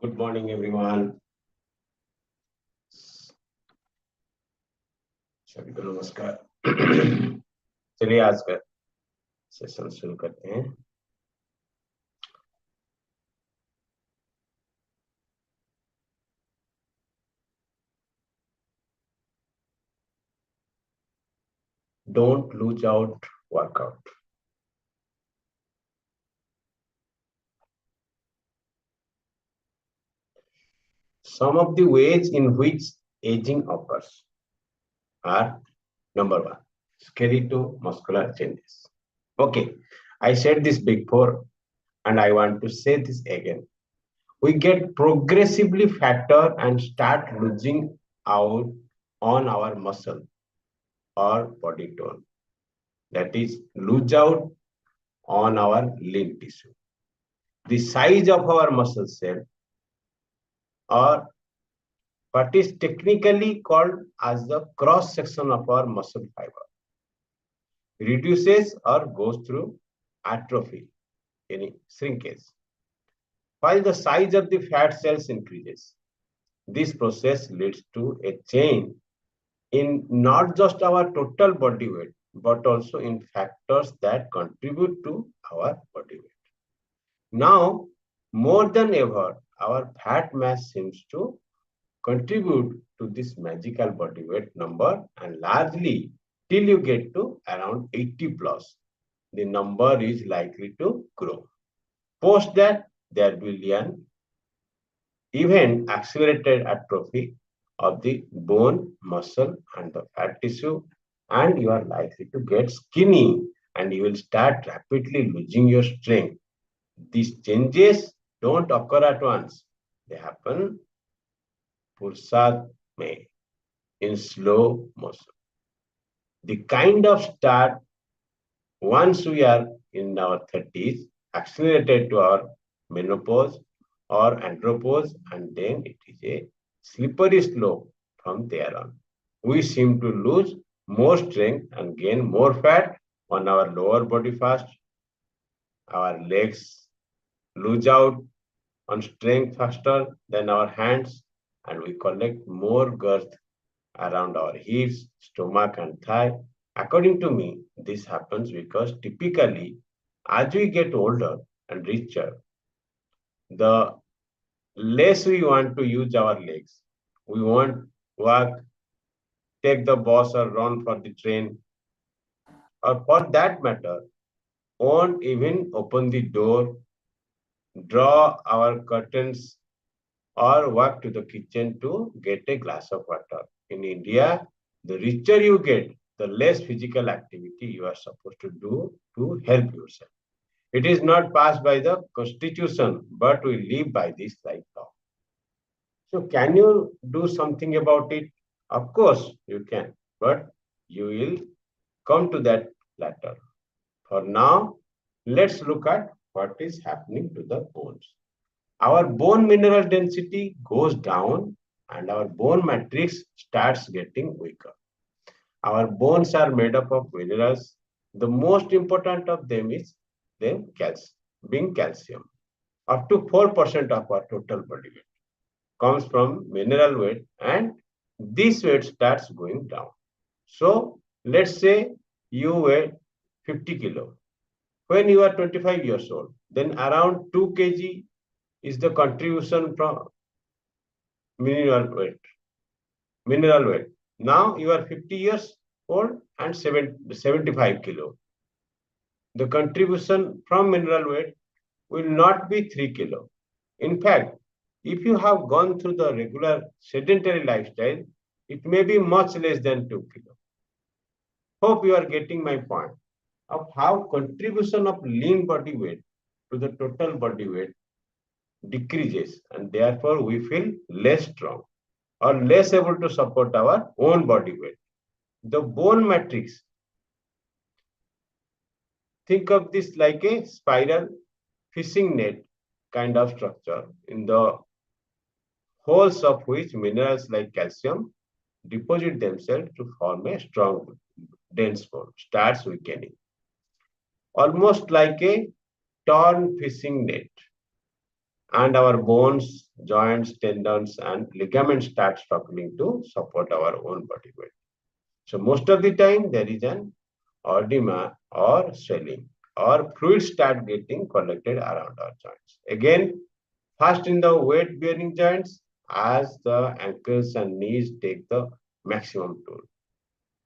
Good morning everyone. सभी को नमस्कार। चलिए आज का सेशन शुरू करते हैं। Don't lose out workout. Some of the ways in which aging occurs are: number one, skeletal-muscular changes. Okay, I said this before and I want to say this again. We get progressively fatter and start losing out on our muscle or body tone. That is, lose out on our lean tissue. The size of our muscle cell, or what is technically called as the cross section of our muscle fiber, reduces or goes through atrophy, any shrinkage, while the size of the fat cells increases. This process leads to a change in not just our total body weight, but also in factors that contribute to our body weight. Now, more than ever, our fat mass seems to contribute to this magical body weight number, and largely till you get to around 80 plus, the number is likely to grow. Post that, there will be an even accelerated atrophy of the bone, muscle, and the fat tissue, and you are likely to get skinny and you will start rapidly losing your strength. These changes don't occur at once. They happen fursat mein, in slow motion. The kind of start once we are in our 30s, accelerated to our menopause or andropause, and then it is a slippery slope from there on. We seem to lose more strength and gain more fat on our lower body fast. Our legs lose out on strength faster than our hands, and we collect more girth around our hips, stomach, and thigh. According to me, this happens because typically, as we get older and richer, the less we want to use our legs. We want walk, take the bus, or run for the train, or for that matter, won't even open the door, draw our curtains, or walk to the kitchen to get a glass of water. In India, the richer you get, the less physical activity you are supposed to do to help yourself. It is not passed by the constitution, but we live by this life law. So can you do something about it? Of course you can, but you will come to that later. For now, let's look at what is happening to the bones. Our bone mineral density goes down and our bone matrix starts getting weaker. Our bones are made up of minerals. The most important of them is being calcium. Up to 4% of our total body weight comes from mineral weight, and this weight starts going down. So let's say you weigh 50 kilo. When you are 25 years old, then around 2 kg is the contribution from mineral weight. Mineral weight. Now you are 50 years old and 75 kilo. The contribution from mineral weight will not be 3 kilo. In fact, if you have gone through the regular sedentary lifestyle, it may be much less than 2 kilo. Hope you are getting my point of how contribution of lean body weight to the total body weight decreases, and therefore we feel less strong or less able to support our own body weight. The bone matrix, think of this like a spiral fishing net kind of structure, in the holes of which minerals like calcium deposit themselves to form a strong, dense bone, starts weakening. Almost like a torn fishing net. and our bones, joints, tendons, and ligaments start struggling to support our own body weight. So most of the time there is an edema or swelling or fluid start getting collected around our joints. Again, first in the weight bearing joints as the ankles and knees take the maximum toll.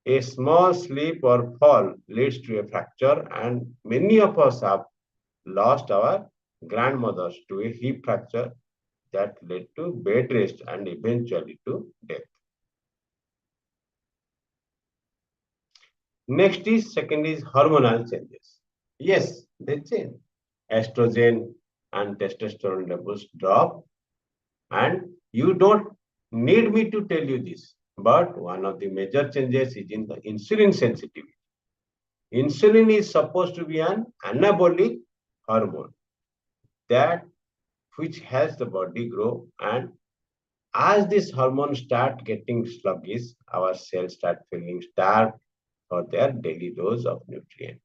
A small slip or fall leads to a fracture, and many of us have lost our grandmothers to a hip fracture that led to bed rest and eventually to death. Next is second is hormonal changes. Yes, they change. Estrogen and testosterone levels drop, and you don't need me to tell you this. But one of the major changes is in the insulin sensitivity. Insulin is supposed to be an anabolic hormone that which helps the body grow, and as this hormone start getting sluggish, our cells start feeling starved for their daily dose of nutrient.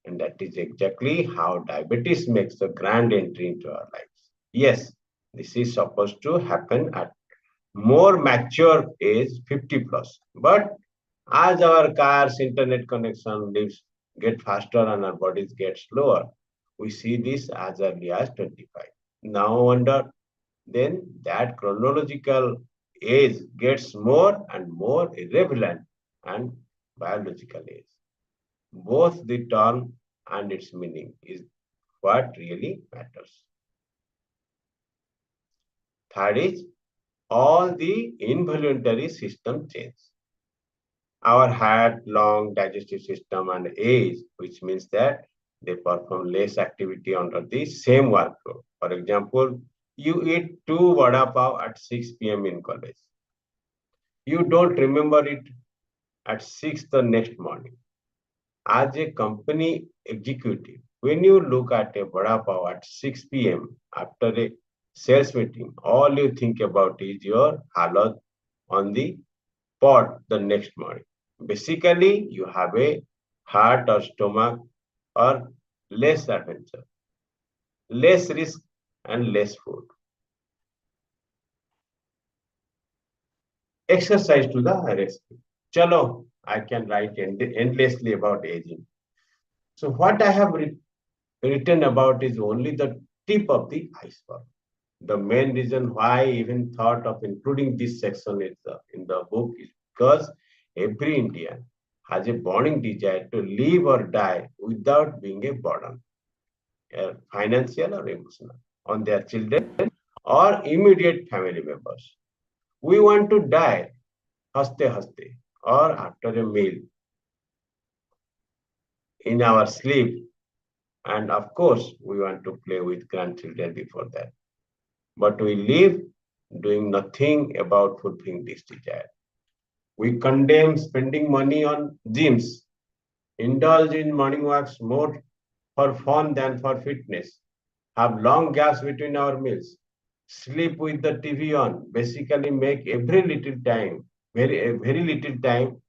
And that is exactly how diabetes makes the grand entry into our lives. Yes, this is supposed to happen at more mature age, 50 plus. But as our cars, internet connection lives get faster and our bodies get slower, we see this as early as 25. Now wonder then that chronological age gets more and more irrelevant and biological age. Both the term and its meaning is what really matters. Third is all the involuntary system change. Our heart, lung, digestive system, and age, which means that they perform less activity under the same workflow. For example, you eat two vada pav at 6 p.m. in college. You don't remember it at 6 the next morning. As a company executive, when you look at a vada pav at 6 p.m. after a sales meeting, all you think about is your halat on the pot the next morning. Basically, you have a heart or stomach or less adventure, less risk, and less food. Exercise to the rescue. Chalo, I can write endlessly about aging. So what I have written about is only the tip of the iceberg. The main reason why I even thought of including this section in the book is because every Indian has a burning desire to live or die without being a burden, financial or emotional, on their children or immediate family members. We want to die haste haste or after a meal in our sleep, and of course we want to play with grandchildren before that. But we live doing nothing about fulfilling this desire. We condemn spending money on gyms, indulge in morning walks more for fun than for fitness, have long gaps between our meals, sleep with the TV on, basically make every little time, very little time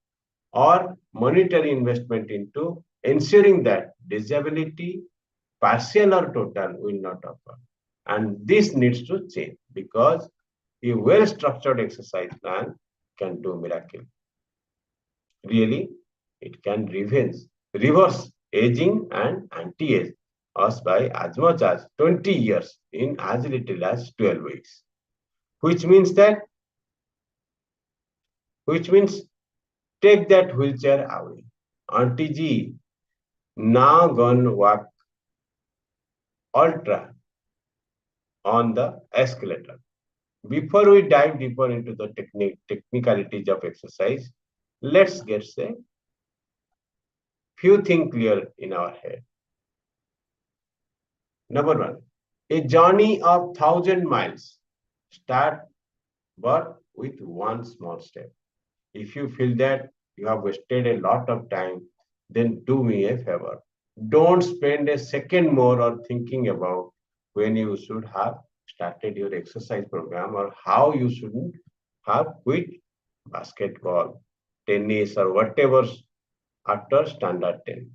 or monetary investment into ensuring that disability, partial or total, will not occur. And this needs to change because a well-structured exercise plan can do miracle. Really, it can reverse aging and anti-age us by as much as 20 years in as little as 12 weeks. Which means that, which means take that wheelchair away. Auntie G, now gone walk ultra on the escalator. Before we dive deeper into the technicalities of exercise, let's get a few things clear in our head. Number one, a journey of 1,000 miles start but with one small step. If you feel that you have wasted a lot of time, then do me a favor. Don't spend a second more on thinking about when you should have started your exercise program or how you shouldn't have quit basketball, tennis, or whatever after standard 10.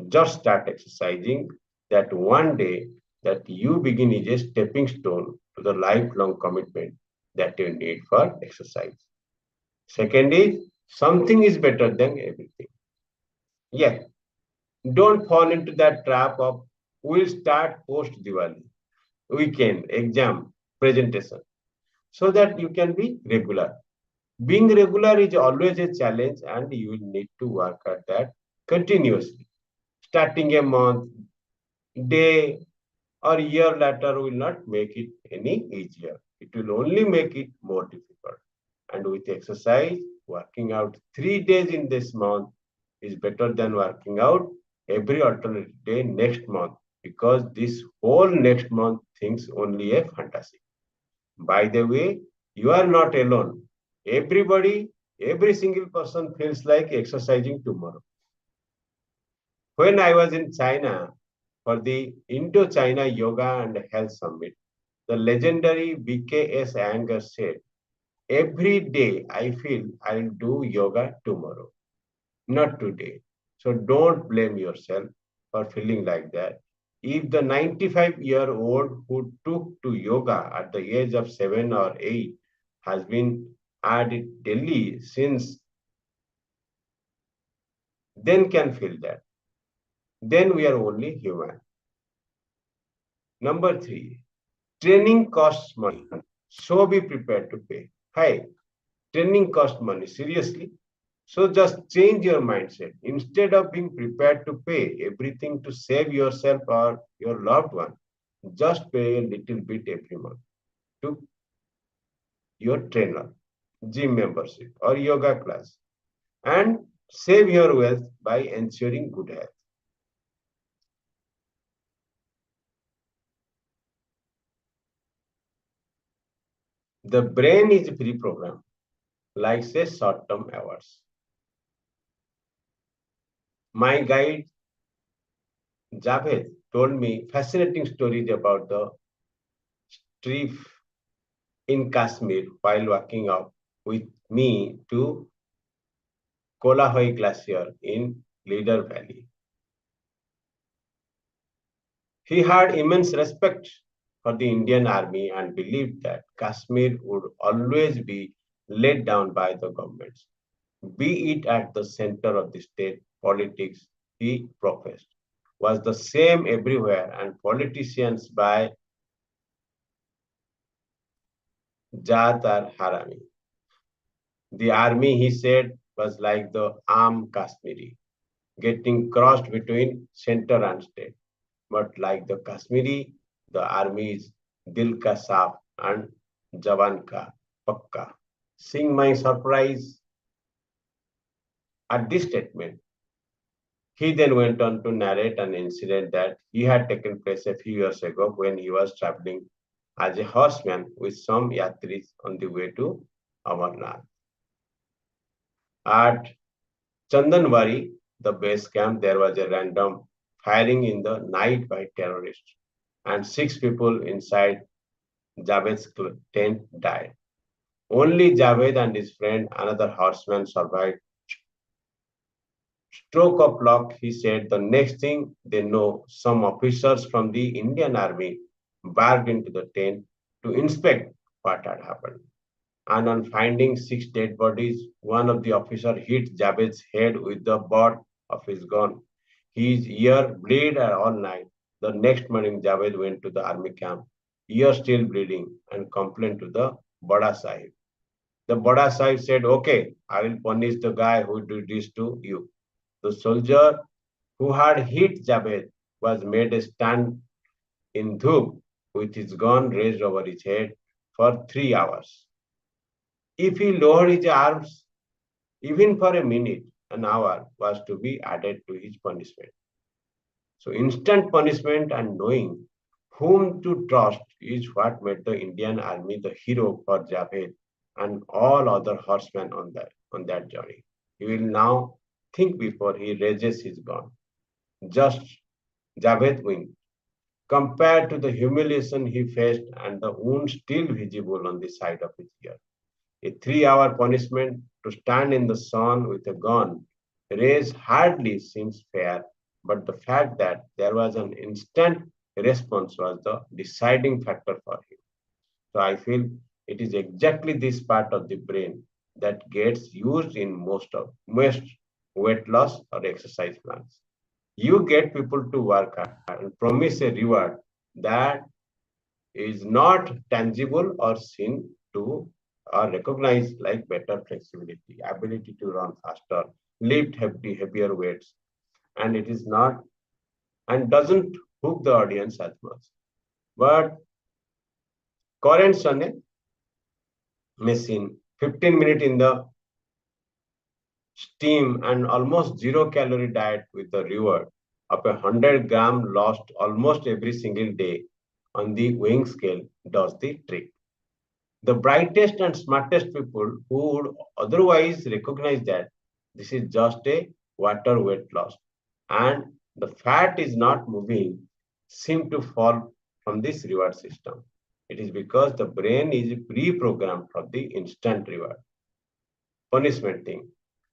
Just start exercising that one day that you begin is a stepping stone to the lifelong commitment that you need for exercise. Second is something is better than everything. Yeah, don't fall into that trap of we'll start post Diwali, weekend, exam, presentation, so that you can be regular. Being regular is always a challenge, and you will need to work at that continuously. Starting a month, day, or year later will not make it any easier. It will only make it more difficult. And with exercise, working out 3 days in this month is better than working out every alternate day next month, because this whole next month thinks only a fantasy. By the way, you are not alone. Everybody, every single person feels like exercising tomorrow. When I was in China for the Indo-China Yoga and Health Summit, the legendary BKS Iyengar said, every day I feel I'll do yoga tomorrow, not today. So don't blame yourself for feeling like that. If the 95-year-old who took to yoga at the age of 7 or 8 has been at it daily since then can feel that, then we are only human. Number three, training costs money. So be prepared to pay. Hi, training costs money. Seriously? So just change your mindset. Instead of being prepared to pay everything to save yourself or your loved one, just pay a little bit every month to your trainer, gym membership, or yoga class, and save your wealth by ensuring good health. The brain is pre-programmed, like say short-term hours. My guide Javed told me fascinating stories about the trip in Kashmir while walking up with me to Kolahoi Glacier in Leader Valley. He had immense respect for the Indian Army and believed that Kashmir would always be laid down by the governments, be it at the center of the state politics he professed, was the same everywhere, and politicians by Jat or Harami. The army, he said, was like the armed Kashmiri, getting crossed between center and state. But like the Kashmiri, the army is Dil Ka Saaf and Jawan Ka Pakka. Seeing my surprise at this statement, he then went on to narrate an incident that he had taken place a few years ago when he was traveling as a horseman with some yatris on the way to Amarnath. At Chandanwari, the base camp, there was a random firing in the night by terrorists, and 6 people inside Javed's tent died. Only Javed and his friend, another horseman, survived. Stroke of luck, he said. The next thing they know, some officers from the Indian Army barged into the tent to inspect what had happened. And on finding 6 dead bodies, one of the officers hit Javed's head with the butt of his gun. His ear bled all night. The next morning, Javed went to the army camp, ear still bleeding, and complained to the Bada Sahib. The Bada Sahib said, okay, I will punish the guy who did this to you. The soldier who had hit Javed was made a stand in Dhub with his gun raised over his head for 3 hours. If he lowered his arms, even for a minute, an hour was to be added to his punishment. So instant punishment and knowing whom to trust is what made the Indian Army the hero for Javed and all other horsemen on that journey. He will now think before he raises his gun. Just Javed winked. Compared to the humiliation he faced and the wound still visible on the side of his ear. A 3 hour punishment to stand in the sun with a gun raised hardly seems fair, but the fact that there was an instant response was the deciding factor for him. So I feel it is exactly this part of the brain that gets used in most weight loss or exercise plans. You get people to work hard and promise a reward that is not tangible or seen to or recognized, like better flexibility, ability to run faster, lift heavier weights, and it is not and doesn't hook the audience as much. But currents on a machine, 15 minutes in the steam and almost 0 calorie diet with the reward of 100 gram lost almost every single day on the weighing scale does the trick. The brightest and smartest people who would otherwise recognize that this is just a water weight loss and the fat is not moving seem to fall from this reward system. It is because the brain is pre-programmed for the instant reward punishment thing.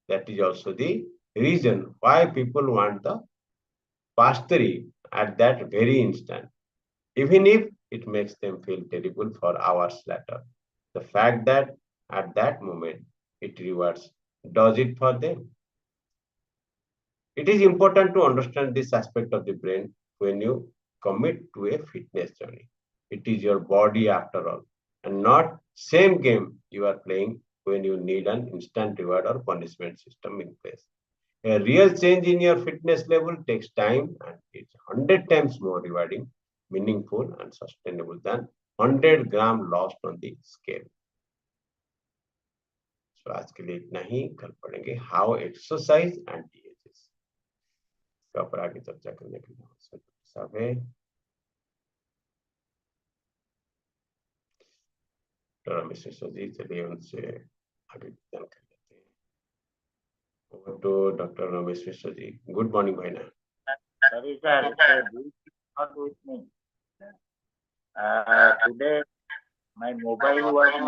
That is also the reason why people want the mastery at that very instant, even if it makes them feel terrible for hours later. The fact that at that moment it rewards does it for them. It is important to understand this aspect of the brain when you commit to a fitness journey. It is your body after all, and not same game you are playing when you need an instant reward or punishment system in place. A real change in your fitness level takes time and it's 100 times more rewarding, meaningful, and sustainable than 100 gram lost on the scale. So आज के लिए इतना ही. कल पढ़ेंगे how exercise and DHS का ऊपर आगे चर्चा करने के लिए सब है. रमेश मिश्रा जी, चलिए उनसे आगे जानकारी लेते हैं. Over to Dr. Ramesh Mishra ji. Good morning, Bhaina. Sorry, sir. This is not with me. Today, my mobile was in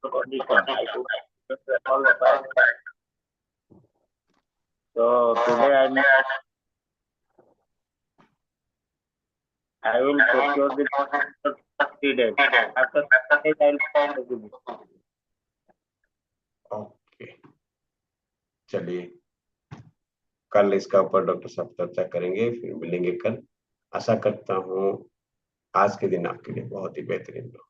condition. I could call back. So today I will procure the 3 days. After 3 days, I will send the book. Okay. चलिए कल इसका ऊपर doctor साहब चर्चा करेंगे, फिर मिलेंगे कल. आशा करता हूँ आज के दिन आपके लिए बहुत ही बेहतरीन हो.